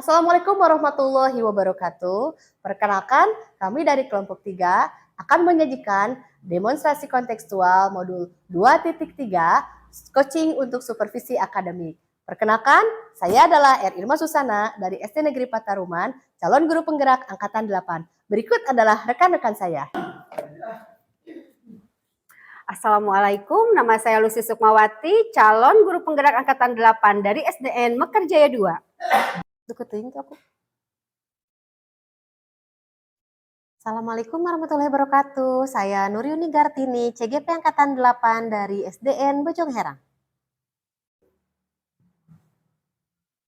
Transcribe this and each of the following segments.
Assalamualaikum warahmatullahi wabarakatuh. Perkenalkan, kami dari kelompok 3 akan menyajikan demonstrasi kontekstual modul 2.3 coaching untuk supervisi akademik. Perkenalkan, saya adalah R. Irma Susana dari SD Negeri Pataruman, calon guru penggerak angkatan 8. Berikut adalah rekan-rekan saya. Assalamualaikum, nama saya Lucy Sukmawati, calon guru penggerak angkatan 8 dari SDN Mekarjaya 2. Assalamualaikum warahmatullahi wabarakatuh. Saya Nuryuni Gartini, CGP angkatan 8 dari SDN Bojong Herang.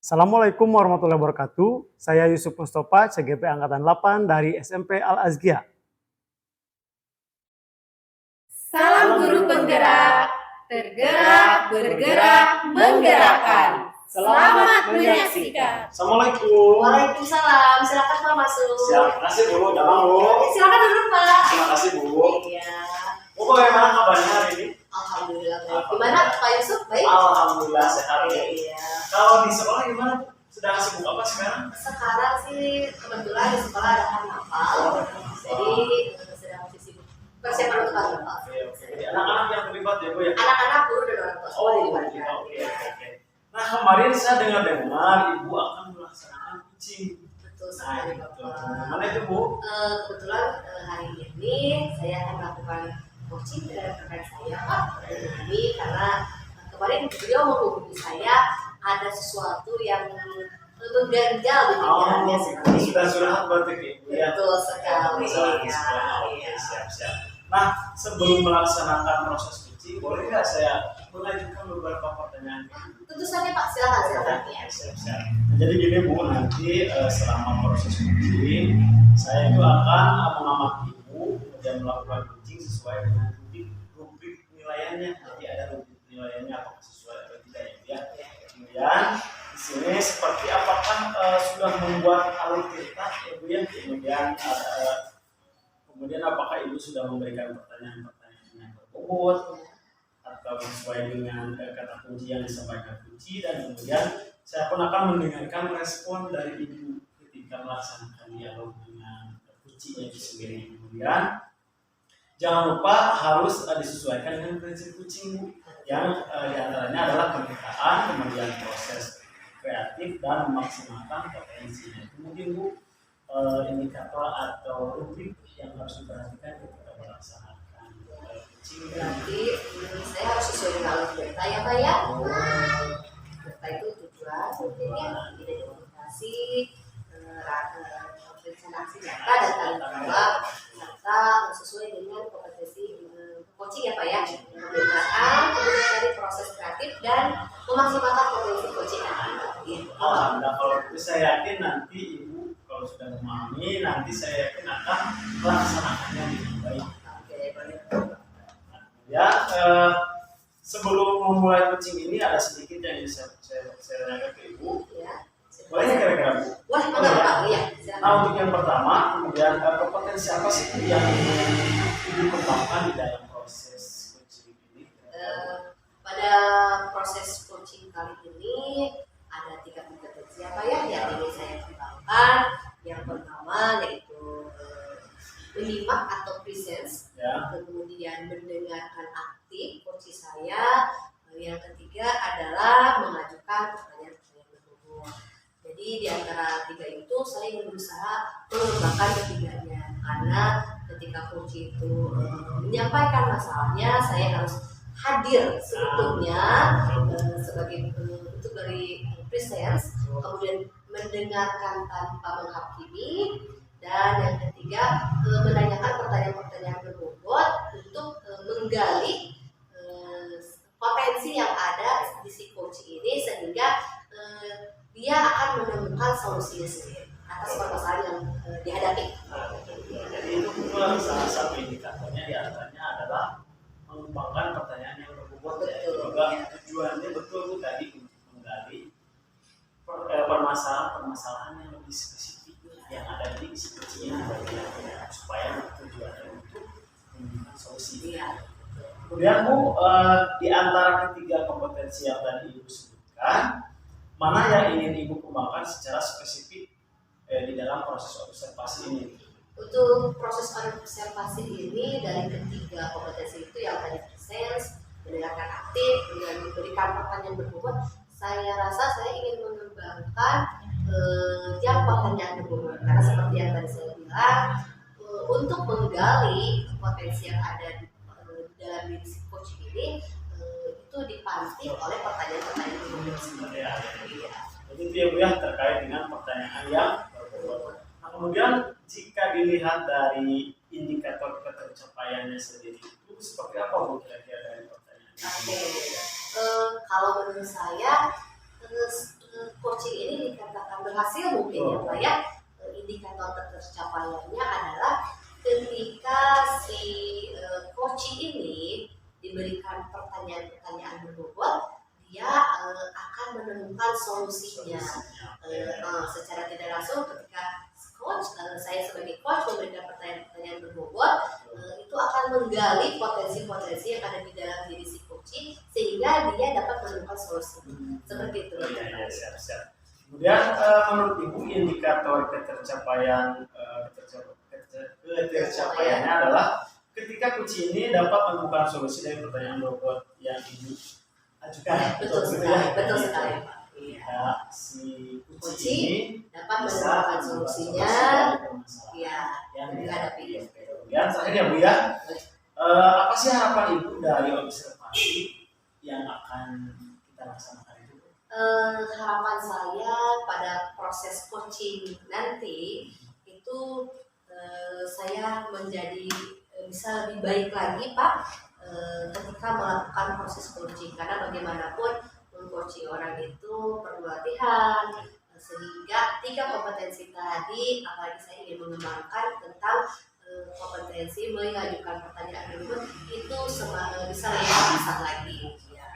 Assalamualaikum warahmatullahi wabarakatuh. Saya Yusuf Mustafa, CGP angkatan 8 dari SMP Al-Azkia. Salam guru penggerak, tergerak, bergerak, menggerakkan. Selamat menyaksikan. Assalamualaikum. Waalaikumsalam. Silakan Pak masuk. Terima kasih Bu, dalam Bu. Silakan duduk Pak. Terima kasih Bu. Iya. Bu, bagaimana kabarnya hari ini? Alhamdulillah baik. Gimana Pak Yusuf? Baik? Alhamdulillah sehat ya. Iya. Kalau di sekolah gimana Bu? Sedang sibuk apa sekarang? Sekarang sih kebetulan di sekolah ada karnaval. Jadi sedang sibuk persiapan untuk karnaval. Oke. Anak-anak yang terlibat ya Bu ya? Anak-anak guru dan orang tua sekolah di mana? Oke. Nah kemarin saya dengar Ibu akan melaksanakan coaching. Betul sekali Bapak. Mana itu Bu? Kebetulan hari ini saya akan melakukan coaching dengan rekan saya Pak ini karena kemarin beliau menghubungi saya ada sesuatu yang mengganjal di pikirannya seperti itu. Sudah curhat berarti Ibu ya? Betul sekali. Oke, siap. Nah sebelum melaksanakan proses coaching, boleh nggak saya mengajukan beberapa pertanyaan? Tentu saja Pak, silakan ya. Siap. Jadi gini Bu, nanti selama proses coaching saya itu akan mengamati Ibu dan melakukan coaching sesuai dengan rubrik penilaiannya. Jadi ada rubrik penilaiannya apakah sesuai atau tidak ya. Kemudian di sini seperti apakah sudah membuat alur cerita ya Bu ya. Kemudian apakah Ibu sudah memberikan pertanyaan-pertanyaan yang berbobot atau sesuai dengan kata kunci yang disampaikan kunci, dan kemudian saya pun akan mendengarkan respon dari Ibu ketika melaksanakan dialog dengan kuncinya itu sendiri. Kemudian jangan lupa harus disesuaikan dengan prinsip kucing Bu, yang diantaranya adalah kemerdekaan, kemudian proses kreatif dan memaksimalkan potensinya. Itu mungkin Bu indikator atau rubrik yang harus diperhatikan ketika melaksanakan coaching. Berarti saya harus sesuai dengan alur cerita ya Pak ya. Cerita itu tujuan, identifikasi, rencana aksi nyata dan tanggung jawab serta sesuai dengan kompetensi ya Pak ya, pembukaan, kemudian dari proses kreatif dan memaksimalkan potensi coaching anak. Gitu. Alhamdulillah, kalau itu saya yakin nanti Ibu kalau sudah memahami, nanti saya yakin akan melaksanakannya dengan baik. Oke, boleh. Ya, sebelum memulai coaching ini ada sedikit yang ingin saya tanyakan ke Ibu. Ya. Boleh nggak kira-kira Bu? Wah, enggak Pak. Iya, silakan. Nah, untuk yang pertama, kemudian kompetensi apa sih yang Ibu kembangkan di dalam proses coaching ini? Pada proses coaching kali ini ada 3 kompetensi apa ya yang ingin saya kembangkan. Yang pertama yaitu menyimak atau presence, Ya. kemudian mendengarkan aktif coaching saya. Yang ketiga adalah mengajukan pertanyaan-pertanyaan berbobot. Jadi di antara 3 itu saya ingin berusaha mengembangkan ketiganya, karena ketika coaching itu menyampaikan masalahnya, saya harus hadir sebetulnya sebagai bentuk dari presence, kemudian mendengarkan tanpa menghakimi, dan yang ketiga menanyakan pertanyaan-pertanyaan berbobot untuk menggali potensi yang ada di si coach ini, sehingga dia akan menemukan solusinya sendiri atas permasalahan yang dihadapi. Jadi itu pula salah satu indikatornya di antaranya adalah mengembangkan pertanyaan yang berbobot. Betul. Juga tujuannya betul Bu tadi untuk menggali permasalahan yang lebih spesifik yang ada di situasinya, supaya tujuannya untuk menemukan solusi. Iya. Kemudian Bu, di antara ketiga kompetensi yang tadi Ibu sebutkan, mana yang ingin Ibu kembangkan secara spesifik di dalam proses observasi ini? Untuk proses observasi ini dari ketiga kompetensi itu yang tadi presence, mendengarkan aktif, dengan memberikan pertanyaan berbobot, saya rasa saya ingin mengembangkan yang pertanyaan berbobot, karena seperti yang tadi saya bilang, untuk menggali potensi yang ada di dalam diri si coach ini itu dipantik oleh pertanyaan-pertanyaan berbobot seperti Jadi itu ya Bu ya, terkait dengan pertanyaan yang berbobot. Nah, kemudian jika dilihat dari indikator ketercapaiannya sendiri itu seperti apa Bu kira-kira dari pertanyaan ini? Kalau menurut saya coaching ini dikatakan berhasil mungkin ya Pak ya. Indikator ketercapaiannya adalah ketika si coaching ini diberikan pertanyaan-pertanyaan berbobot, dia akan menemukan solusinya. Secara tidak langsung ketika coach, saya sebagai coach memberikan pertanyaan-pertanyaan berbobot, itu akan menggali potensi-potensi yang ada di dalam diri si coaching, sehingga dia dapat menemukan solusi. Seperti itu. Ya, siap. Kemudian menurut Ibu indikator ketercapaiannya adalah ketika coach ini dapat menemukan solusi dari pertanyaan berbobot yang Ibu ajukan. Betul sekali Pak. Ya, si Coach ini dapat bisa menemukan solusinya ya, yang dihadapi. Kemudian terakhir ya Bu ya, apa sih harapan Ibu dari observasi yang akan kita laksanakan itu? Harapan saya pada proses coaching nanti itu saya menjadi bisa lebih baik lagi Pak ketika melakukan proses coaching, karena bagaimanapun mengcoaching orang itu perlu latihan, sehingga 3 kompetensi tadi, apalagi saya ingin mengembangkan tentang kompetensi mengajukan pertanyaan berikut itu bisa lebih besar lagi. Ya.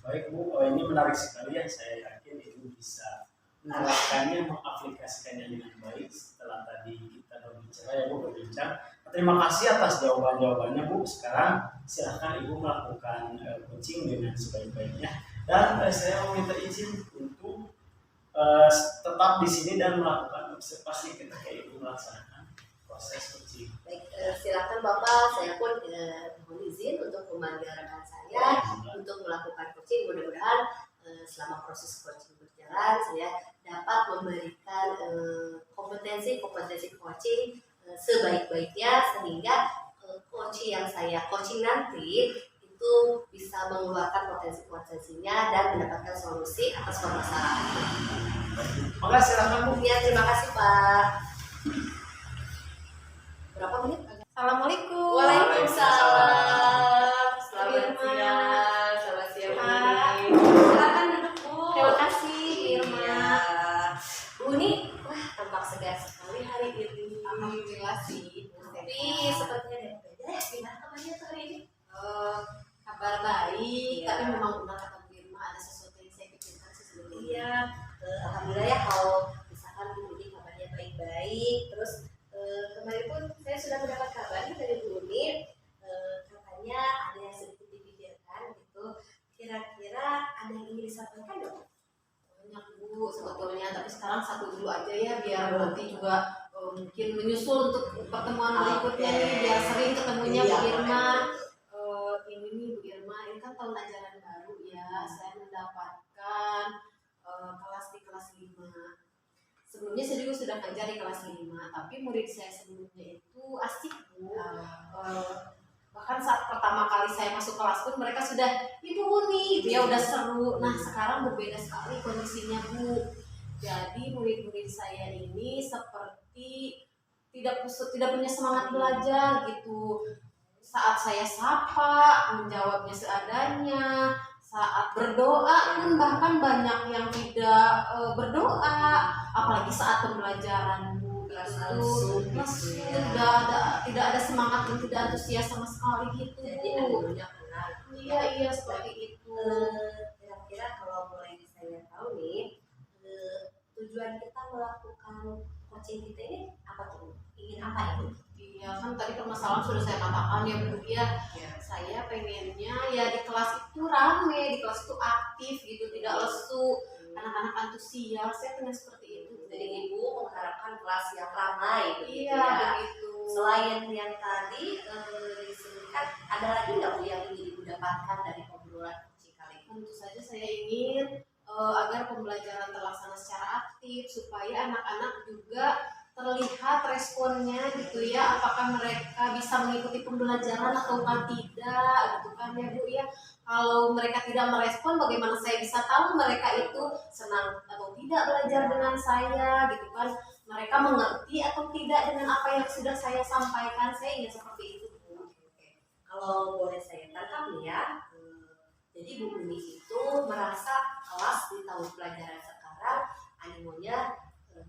Baik Bu, ini menarik sekali ya, saya yakin Ibu bisa menerapkannya, mengaplikasikannya dengan baik setelah tadi kita berbincang. Terima kasih atas jawaban-jawabannya Bu. Sekarang silahkan Ibu melakukan coaching dengan sebaik-baiknya, dan saya meminta izin untuk tetap di sini dan melakukan observasi ketika Ibu melaksanakan proses coaching. Baik, silakan Bapak, saya pun mohon izin untuk memanggil rekan saya untuk melakukan coaching. Mudah-mudahan selama proses coaching berjalan saya dapat memberikan kompetensi coaching sebaik-baiknya, sehingga coaching yang saya coaching nanti itu bisa mengeluarkan potensi-potensinya dan mendapatkan solusi atas permasalahan. Maka silakan Bu. Ya, terima kasih Pak. Berapa menit? Assalamualaikum. Waalaikumsalam. sekarang satu dulu aja ya, biar nanti juga mungkin menyusul untuk pertemuan berikutnya nih, biar sering ketemunya Bu Irma. Ini nih Bu Irma, ini kan tahun ajaran baru ya, saya mendapatkan kelas di kelas 5. Sebelumnya saya juga sudah ngajar di kelas 5, tapi murid saya sebelumnya itu asik Bu. Bahkan saat pertama kali saya masuk kelas pun mereka sudah, Ibu Uni, gitu ya, udah seru. Nah sekarang berbeda sekali kondisinya Bu. Jadi murid-murid saya ini seperti tidak punya semangat belajar gitu. Saat saya sapa, menjawabnya seadanya. Saat berdoa pun bahkan banyak yang tidak berdoa. Apalagi saat pembelajaran Bu, itu tidak ada semangat dan tidak antusias sama sekali gitu. Iya seperti itu. Kira-kira kalau boleh saya tahu nih, tujuan kita melakukan coaching kita ini apa tuh? Ingin apa itu? Iya kan tadi permasalahan sudah saya katakan ya Bu ya. Saya pengennya ya di kelas itu rame, di kelas itu aktif gitu, tidak lesu, anak-anak antusias. Saya pengen seperti itu. Jadi Ibu mengharapkan kelas yang ramai begitu Iya ya. begitu. Selain yang tadi disebutkan, ada lagi nggak Bu yang ingin Ibu dapatkan dari obrolan coaching kali ini? Tentu saja saya ingin agar pembelajaran terlaksana secara aktif supaya anak-anak juga terlihat responnya gitu ya, apakah mereka bisa mengikuti pembelajaran atau tidak gitu kan ya Bu ya. Kalau mereka tidak merespon, bagaimana saya bisa tahu mereka itu senang atau tidak belajar dengan saya gitu kan, mereka mengerti atau tidak dengan apa yang sudah saya sampaikan. Saya ingin seperti itu Bu. Kalau boleh saya tangkap nih ya, jadi Bu Uni itu merasa kelas di tahun pelajaran sekarang animonya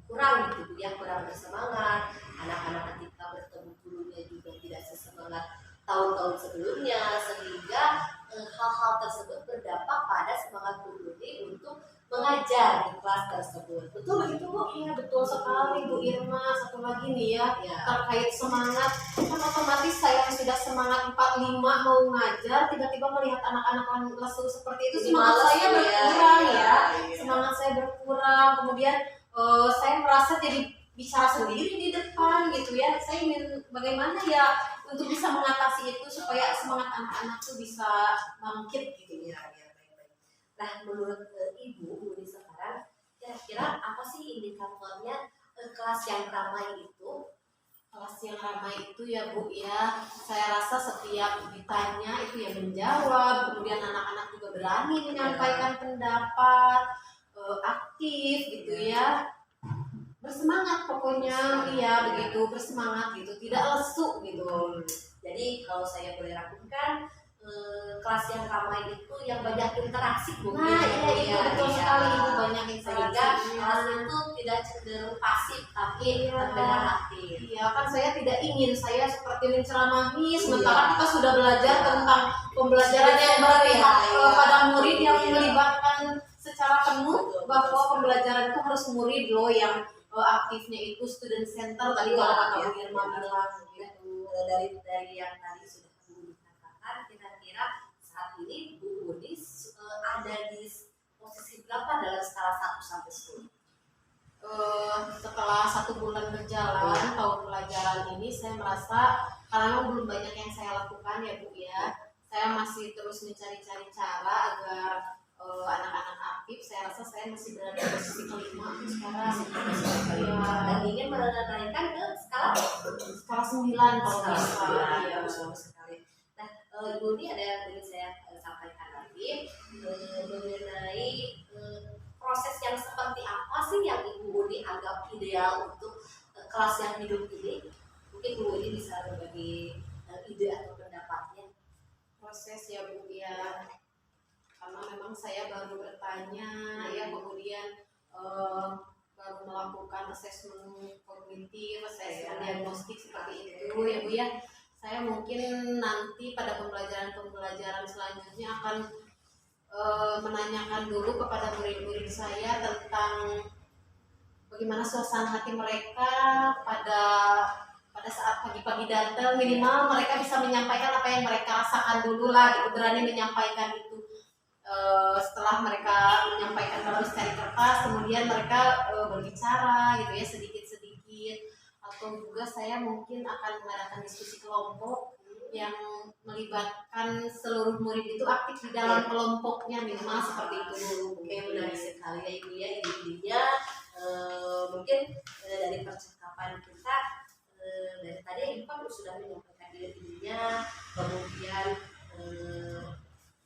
kurang gitu Bu ya, kurang bersemangat. Anak-anak ketika bertemu gurunya juga tidak sesemangat tahun-tahun sebelumnya, sehingga hal-hal tersebut berdampak pada semangat Bu Uni untuk mengajar di kelas tersebut. Betul begitu Bu? Iya betul sekali Bu Irma. Satu lagi nih ya, terkait semangat, kan otomatis saya yang sudah semangat 45 mau ngajar, tiba-tiba melihat anak-anak lesu seperti itu, semangat saya berkurang ya. Semangat saya berkurang, kemudian saya merasa jadi bicara sendiri di depan gitu ya. Saya ingin bagaimana ya untuk bisa mengatasi itu supaya semangat anak-anak tuh bisa bangkit gitu ya. Nah, menurut Ibu Uni sekarang, kira-kira apa sih indikatornya kelas yang ramai itu? Kelas yang ramai itu ya Bu ya, saya rasa setiap ditanya itu ya menjawab, kemudian anak-anak juga berani menyampaikan pendapat, aktif gitu ya, bersemangat pokoknya, iya begitu, bersemangat gitu, tidak lesu gitu. Jadi kalau saya boleh rangkumkan, kelas yang ramai itu yang banyak interaksi Bu. Nah iya betul sekali Ibu, banyak Sehingga interaksi. kelas itu tidak cenderung pasif tapi terdengar aktif. Iya kan saya tidak ingin saya seperti menceramahi, sementara kita sudah belajar tentang pembelajaran yang berpihak pada murid yang melibatkan secara penuh, bahwa pembelajaran itu harus murid loh yang aktifnya itu student center tadi kalau kata Bu Irma bilang gitu. Dari yang tadi sudah Bu katakan, kira-kira saat ini Bu Uni ada di posisi berapa dalam skala 1 sampai 10? Setelah 1 bulan berjalan tahun pelajaran ini, saya merasa karena memang belum banyak yang saya lakukan ya Bu ya, saya masih terus mencari-cari cara agar anak-anak aktif. Saya rasa saya masih berada di posisi kelima sekarang. Dan ingin menaikkan ke skala 9 kalau nggak salah. ya, betul sekali. Nah, Ibu ini ada yang ingin saya sampaikan lagi mengenai proses yang seperti apa sih yang Ibu Uni anggap ideal untuk kelas yang hidup ini. Mungkin Bu Uni bisa berbagi ide atau pendapatnya. Proses ya Bu ya, karena memang saya baru bertanya ya, kemudian baru melakukan asesmen kognitif, asesmen diagnostik seperti itu ya Bu ya. Saya mungkin nanti pada pembelajaran selanjutnya akan menanyakan dulu kepada murid-murid saya tentang bagaimana suasana hati mereka pada saat pagi-pagi datang. Minimal mereka bisa menyampaikan apa yang mereka rasakan dulu lah gitu, berani menyampaikan itu. setelah mereka menyampaikan dalam secari kertas, kemudian mereka berbicara gitu ya sedikit-sedikit, atau juga saya mungkin akan mengadakan diskusi kelompok yang melibatkan seluruh murid itu aktif di dalam kelompoknya minimal seperti itu. Oke, menarik sekali ya Ibu ya, intinya mungkin dari percakapan kita dari tadi Ibu kan sudah menyampaikan dirinya, kemudian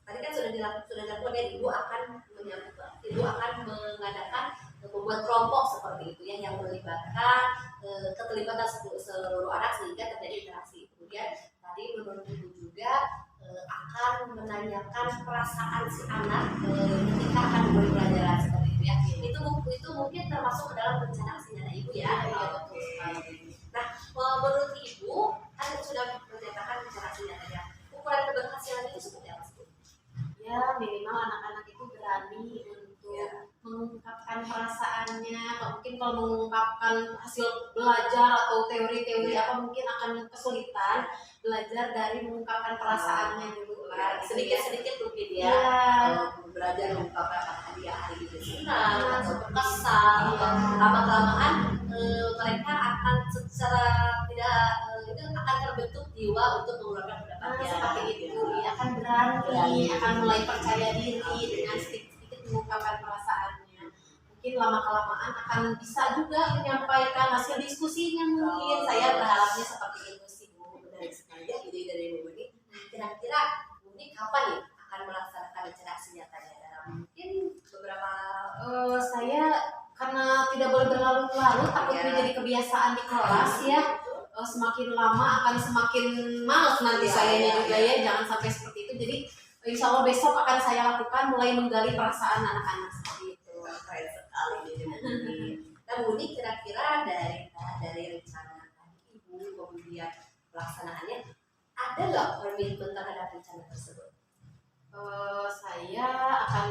tadi kan sudah dilakukan ya, Ibu akan mengadakan membuat kelompok seperti itu ya yang melibatkan keterlibatan seluruh anak sehingga terjadi interaksi. Kemudian tadi menurut Ibu juga akan menanyakan perasaan si anak ketika akan memulai pelajaran seperti itu ya. Itu mungkin termasuk ke dalam rencana aksi nyata Ibu ya. Betul sekali. Nah, menurut Ibu kan sudah menyatakan rencana aksi nyatanya. Ukuran keberhasilan itu seperti apa sih? Ya minimal anak-anak itu berani untuk mengungkapkan perasaannya. Mungkin kalau mengungkapkan hasil belajar atau teori-teori apa mungkin akan kesulitan belajar dari mengungkapkan perasaannya dulu lah. Sedikit-sedikit mungkin ya. Belajar mengungkapkan apakah dia hari ini senang atau kesal. Lama-kelamaan mereka akan secara tidak itu akan terbentuk jiwa untuk mengeluarkan pendapatnya. Seperti itu, dia akan berani, akan mulai percaya diri dengan sedikit-sedikit mengungkapkan perasaannya. Mungkin lama-kelamaan akan bisa juga menyampaikan hasil diskusinya mungkin. Saya berharapnya seperti itu sih Bu. Menarik sekali ya ide dari Bu ini. Kira-kira Bu ini kapan nih akan melaksanakan rencana aksi nyatanya? Dalam mungkin beberapa saya karena tidak boleh berlarut-larut, takutnya jadi kebiasaan di kelas ya. Semakin lama akan semakin males nanti sayanya juga ya, jangan sampai seperti itu. Jadi insya Allah besok akan saya lakukan mulai menggali perasaan anak-anak seperti itu. keren sekali ini. Nah Bu ini kira-kira dari rencana tadi Ibu kemudian pelaksanaannya ada nggak komitmen terhadap rencana tersebut? Saya akan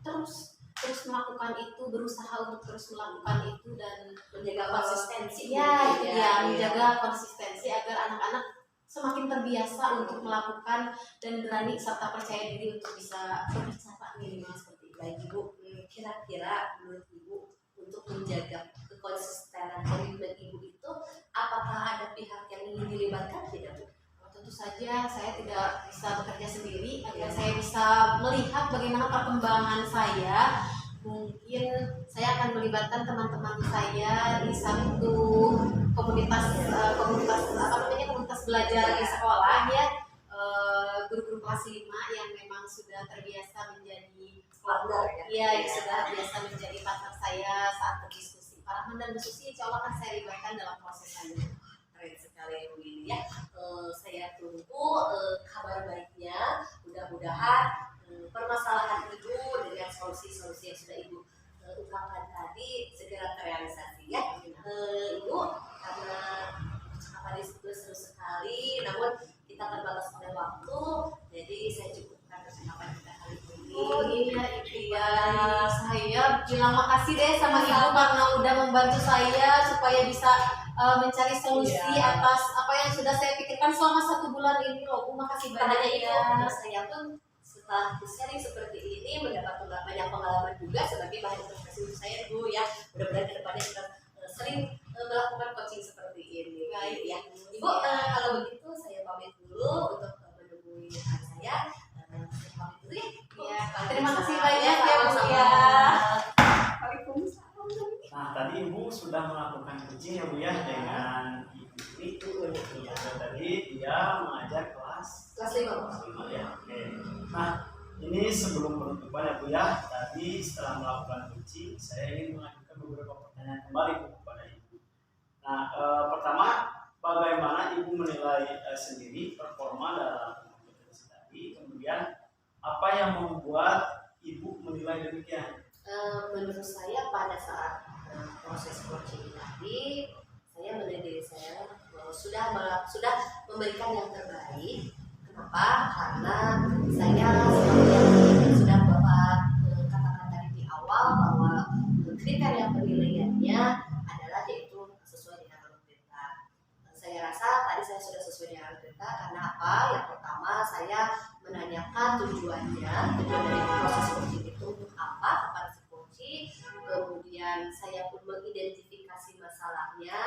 terus melakukan itu, berusaha untuk terus melakukan itu dan Menjaga konsistensi. ya itu ya, menjaga konsistensi agar anak-anak semakin terbiasa untuk melakukan dan berani serta percaya diri untuk bisa berbicara minimal seperti itu. Baik Ibu, kira-kira menurut Ibu untuk menjaga kekonsistenan komitmen Ibu itu apakah ada pihak yang ingin dilibatkan tidak Bu? Tentu saja saya tidak bisa bekerja sendiri, agar saya bisa melihat bagaimana perkembangan saya. Mungkin saya akan melibatkan teman-teman saya di satu komunitas komunitas belajar di sekolah ya, guru-guru kelas 5 yang memang sudah terbiasa menjadi Partner ya, yang sudah biasa menjadi partner saya saat berdiskusi. Para dan diskusi insya Allah akan saya libatkan dalam proses saya. Keren sekali Bu ini ya. Saya tunggu kabar baiknya. Mudah-mudahan permasalahan Ibu dengan solusi-solusi yang sudah Ibu ungkapkan tadi segera terrealisasi ya. Ibu karena percakapan itu seru sekali, namun kita terbatas oleh waktu, jadi saya cukupkan percakapan kita kali ini. Oh iya, saya bilang makasih deh sama Ibu karena udah membantu saya supaya bisa mencari solusi atas apa yang sudah saya pikirkan selama 1 bulan ini loh Bu. Makasih Bukan hanya banyak itu, ya. saya pun setelah sharing seperti ini mendapat banyak pengalaman juga sebagai bahan inspirasi untuk saya Bu ya. Mudah-mudahan kedepannya kita sering melakukan coaching seperti ini. Baik ya. Ibu kalau begitu saya pamit dulu untuk menemui rekan saya. Saya pamit dulu ya. Ya, terima kasih banyak ya Bu Sama-sama. ya. Nah, tadi Ibu sudah melakukan coaching ya Bu ya dengan Ibu ini. Ya, tadi dia mengajar kelas Kelas 5. ya. Oke. Nah, ini sebelum penutupan ya Bu ya, tadi setelah melakukan coaching, saya ingin mengajukan beberapa pertanyaan kembali Bu kepada Ibu. Nah, pertama, bagaimana Ibu menilai sendiri performa dalam kompetensi tadi? Kemudian, apa yang membuat Ibu menilai demikian? Menurut saya pada saat proses coaching tadi saya menilai diri saya sudah memberikan yang terbaik. Kenapa? Karena saya seperti yang sudah Bapak katakan tadi di awal bahwa kriteria penilaiannya adalah yaitu sesuai dengan alur perintah. Saya rasa tadi saya sudah sesuai dengan alur perintah karena apa? Yang pertama saya menanyakan tujuan dari proses coaching itu untuk apa kepada si coaching. Kemudian saya pun mengidentifikasi masalahnya,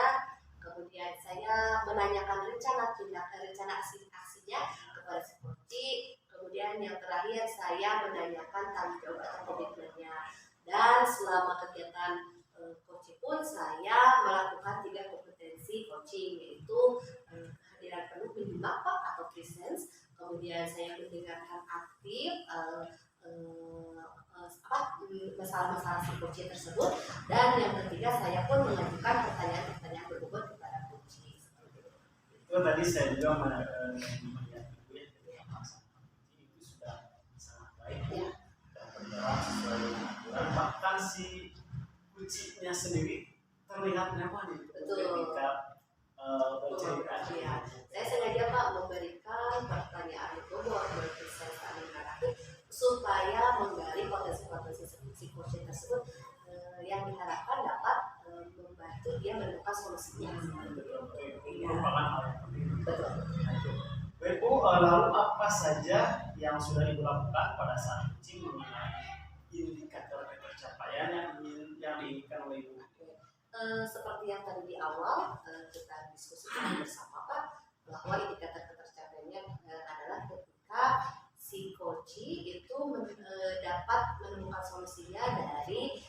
kemudian saya menanyakan rencana aksinya kepada si coaching. Kemudian yang terakhir saya menanyakan tanggung jawab atau komitmennya. Dan selama kegiatan coaching pun saya melakukan 3 kompetensi coaching, yaitu kehadiran penuh minimal atau presence, kemudian saya mendengarkan aktif masalah-masalah si coaching tersebut, dan yang ketiga saya pun mengajukan pertanyaan-pertanyaan berbobot kepada coaching. Itu tadi saya juga melihat ibu ya, itu sudah sangat baik ya, dan berjalan sesuai dengan aturan. Bahkan si kucingnya sendiri terlihat nyaman itu ketika bercerita. Ya, saya sengaja Pak memberikan pertanyaan berbobot berkesan supaya menggali potensi-potensi si coaching tersebut yang diharapkan dapat membantu dia menemukan solusinya. Merupakan hal yang penting. Betul. Baik Bu, lalu apa saja yang sudah Ibu lakukan pada saat coaching mengenai indikator pencapaian yang diinginkan oleh Ibu? Seperti yang tadi di awal kita diskusikan bersama Pak, bahwa indikator ketercapaiannya adalah ketika si coaching itu dapat menemukan solusinya dari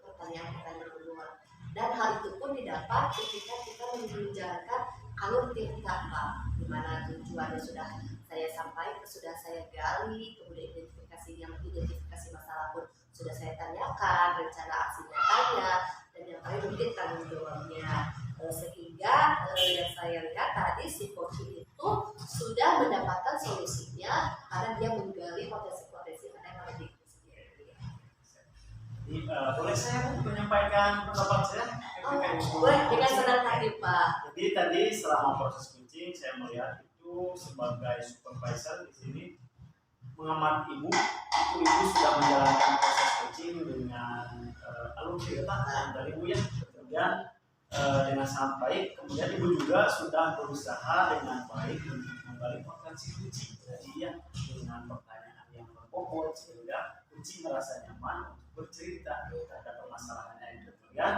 pertanyaan-pertanyaan berbobot. Dan hal itu pun didapat ketika kita menjalankan alur kita Pak, di mana tujuannya sudah saya sampaikan, sudah saya gali, kemudian identifikasi masalah pun sudah saya tanyakan, rencana aksi nyatanya, dan yang paling mungkin tanggung jawabnya, sehingga yang saya lihat tadi si coaching itu sudah mendapatkan solusinya karena dia menggali potensi-potensi yang ada pada diri sendiri. Jadi, boleh saya menyampaikan pendapat saya? Boleh, dengan senang hati Pak. Jadi tadi selama proses coaching saya melihat itu sebagai supervisor di sini mengamati ibu sudah menjalankan proses coaching dengan alur cerita dari ibu ya, kemudian dengan sangat baik. Kemudian ibu juga sudah berusaha dengan baik untuk menggali potensi coaching jadi ya, dengan pertanyaan yang berbobot sehingga coaching merasa nyaman untuk bercerita terhadap permasalahannya itu. Kemudian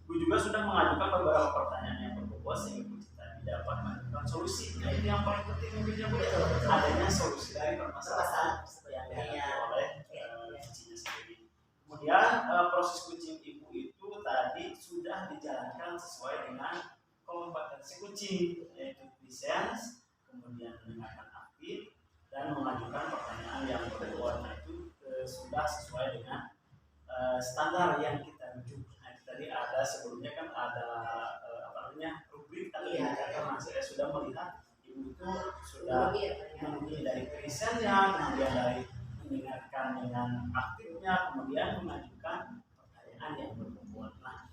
ibu juga sudah mengajukan beberapa pertanyaan yang berbobot sehingga coaching tadi dapat menemukan solusi. Nah, itu yang paling penting mungkinnya Bu, adanya solusi dari permasalahan yang dihadapi oleh coachingnya sendiri. Kemudian proses coaching ibu itu tadi sudah dijalankan sesuai dengan kompetensi coaching, yaitu presence, kemudian mendengarkan aktif, dan mengajukan pertanyaan yang berbobot. Nah, itu sudah sesuai dengan standar yang kita rujuk. Nah, tadi ada sebelumnya kan ada rubrik tadi karena saya sudah melihat ibu itu sudah memenuhi dari presentnya, kemudian dari mendengarkan dengan aktifnya, kemudian mengajukan pertanyaan yang berbobot. Nah,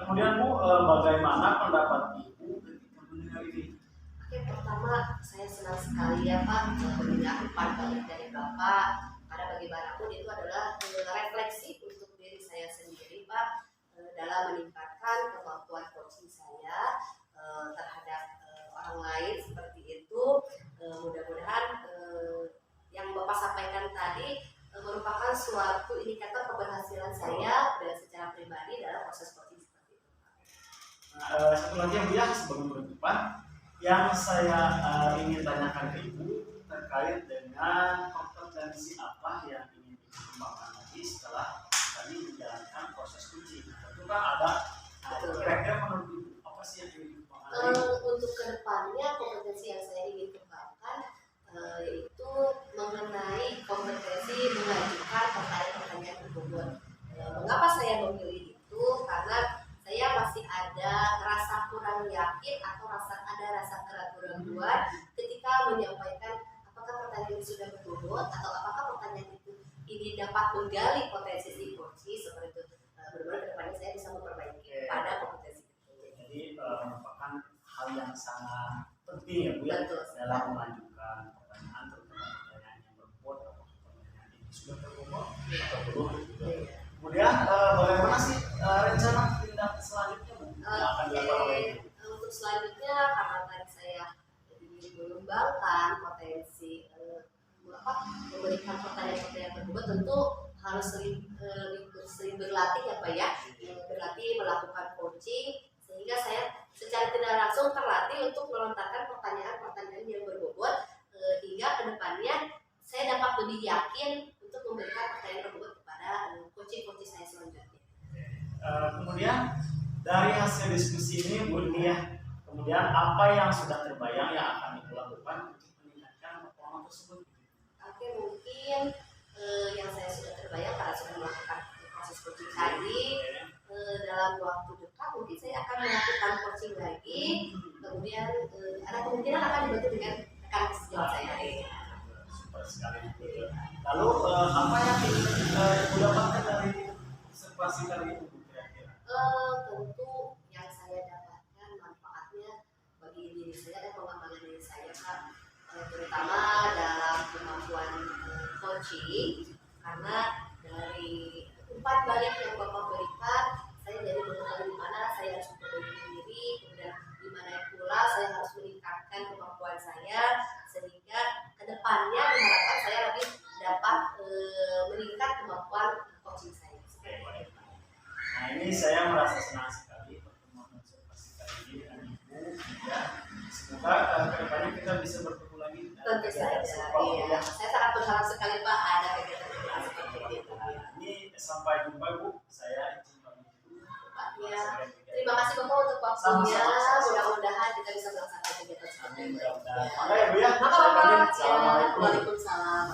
kemudian Bu, bagaimana pendapat ibu ketika mendengar ini? Oke, pertama saya senang sekali ya Pak mendengar pandangan dari Bapak, karena bagaimanapun itu adalah refleksi untuk diri saya sendiri Pak, dalam meningkatkan kemampuan coaching saya terhadap orang lain seperti itu. Mudah-mudahan yang Bapak sampaikan tadi merupakan suatu indikator keberhasilan saya secara pribadi dalam proses coaching seperti itu. Satu lagi yang Bu ya, sebelum penutupan, yang saya ingin tanyakan ke Ibu terkait dengan kompetensi apa yang ingin dikembangkan lagi setelah tadi menjalankan proses coaching. Tentu kan ada kira-kira menurut Ibu apa sih yang ingin dikembangkan? Untuk kedepannya kompetensi yang saya ingin kembangkan yaitu mengenai kompetensi mengajukan pertanyaan-pertanyaan berbobot. Mengapa saya memilih itu? Karena saya masih ada rasa kurang yakin atau ada rasa keraguan-keraguan ketika menyampaikan apakah pertanyaan ini sudah berbobot atau apakah pertanyaan ini dapat menggali potensi si coaching seperti itu. Benar-benar kedepannya saya bisa memperbaiki pada kompetensi itu. Jadi merupakan hal yang sangat penting ya Bu ya, dalam mengajukan pertanyaan, terutama pertanyaan yang berbobot atau pertanyaan yang sudah berbobot atau belum. Kemudian bagaimana sih rencana tindak selanjutnya Bu yang akan dilakukan oleh Ibu? Untuk selanjutnya karena tadi saya ingin mengembangkan potensi memberikan pertanyaan-pertanyaan tersebut tentu harus sering berlatih ya Pak ya, berlatih melakukan coaching sehingga saya secara tidak langsung terlatih untuk melontarkan pertanyaan-pertanyaan yang berbobot hingga kedepannya saya dapat lebih yakin untuk memberikan pertanyaan tersebut kepada coaching saya selanjutnya. Kemudian dari hasil diskusi ini Bu Nia, kemudian apa yang sudah terbayang yang akan Ibu lakukan untuk meningkatkan performa tersebut? Oke, mungkin yang saya sudah terbayang karena sudah melakukan proses coaching tadi, dalam waktu dekat mungkin saya akan melakukan coaching lagi, kemudian ada kemungkinan akan dibantu dengan rekan sejauh saya. Super sekali. Lalu apa yang Ibu dapatkan dari observasi kali ini kira-kira? Tentu yang saya dapatkan manfaatnya bagi diri saya dan pengembangan diri saya Kak, terutama dalam kemampuan coaching, karena dari umpan balik yang Bapak berikan saya jadi mengetahui di mana saya harus memperbaiki diri, kemudian di mana pula saya harus meningkatkan kemampuan saya sehingga kedepannya diharapkan saya lebih dapat meningkat kemampuan coaching saya. Nah ini saya merasa senang sekali pertemuan observasi kali ini dengan Ibu ya. Semoga kedepannya kita bisa bertemu lagi. Tentu saja, iya. Saya sangat berharap sekali Pak ada kegiatan seperti itu. Ini sampai jumpa Bu. Saya izin pamit dulu. Pak ya. Terima kasih Bapak untuk waktunya. Mudah-mudahan kita bisa melaksanakan kegiatan seperti ini. Mudah-mudahan. Maka ya Bu ya. Maka Bapak, Assalamualaikum. Waalaikumsalam.